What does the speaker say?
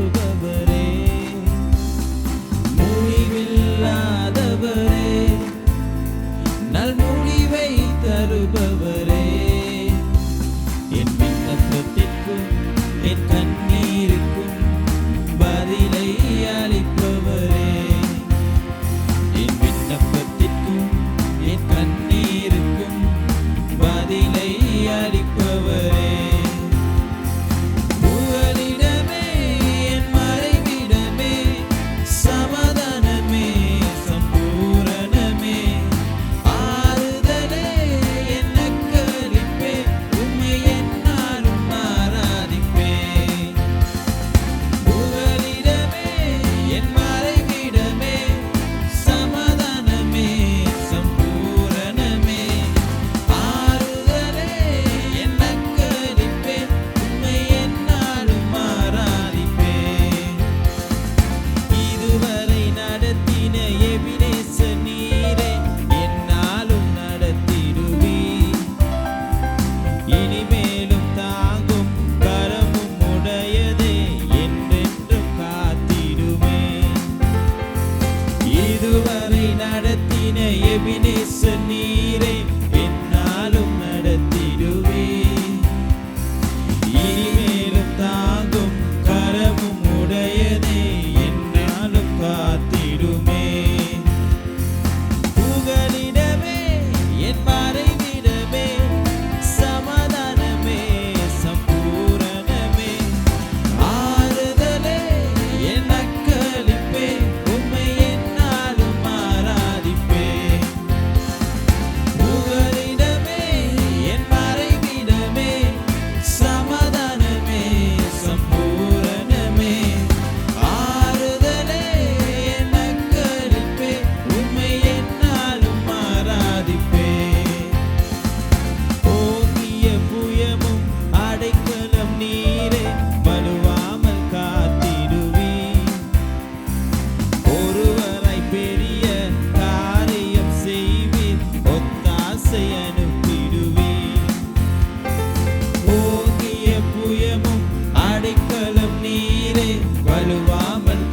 தருபவரே, முடிவில்லாதவரே, நல்முடிவை தருபவரே, என் விண்ணப்பத்திற்கும் என் கண்ணீருக்கும் பதிலை அளிப்பவரே, என் விண்ணப்பத்திற்கும் என் கண்ணீருக்கும் பதிலை அளிப்பவரே, புகலிடமே என் மறைவிடமே, சமாதானமே சம்பூரணமே, ஆறுதலே என் நற்களிப்பே, உம்மை எந்நாளும் ஆராதிப்பேன். புகலிடமே என் மறைவிடமே, சமாதானமே சம்பூரணமே, ஆறுதலே என் நற்களிப்பே, உம்மை எந்நாளும் ஆராதிப்பேன். இதுவரை நடத்தின எபினேசர் நீரே, எந்நாளும் நடத்திடுவீர். இனிமேலும் தாங்கும் கரமும் உடையதே, என்றென்றும் காத்திடுவேன். இதுவரை நடத்தின எபினேசர் நீரே, எந்நாளும் நடத்திடுவீர். இனிமேலும் தாங்கும் கரமும் உடையதே, எந்நாளும் காத்திடுமே. புகலிடமே என் மறைவிடமே, சமாதானமே சம்பூரணமே, ஆறுதலே என் நற்களிப்பே, உம்மை எந்நாளும் ஆராதிப்பேன். புகலிடமே என் மறைவிடமே, சமாதானமே சம்பூரணமே, ஆறுதலே என் நற்களிப்பே, உம்மை எந்நாளும் ஆராதிப்பேன். ஓங்கிய புயமும் அடைக்கலம் நீரே, வலுவாமல் காத்திடுவீர். ஒருவராய் பெரிய காரியம் செய்வீர், ஒத்தாசை அனுப்பிடுவீர். ஓங்கிய புயமும் அடைக்கலம் நீரே, வலுவாமல்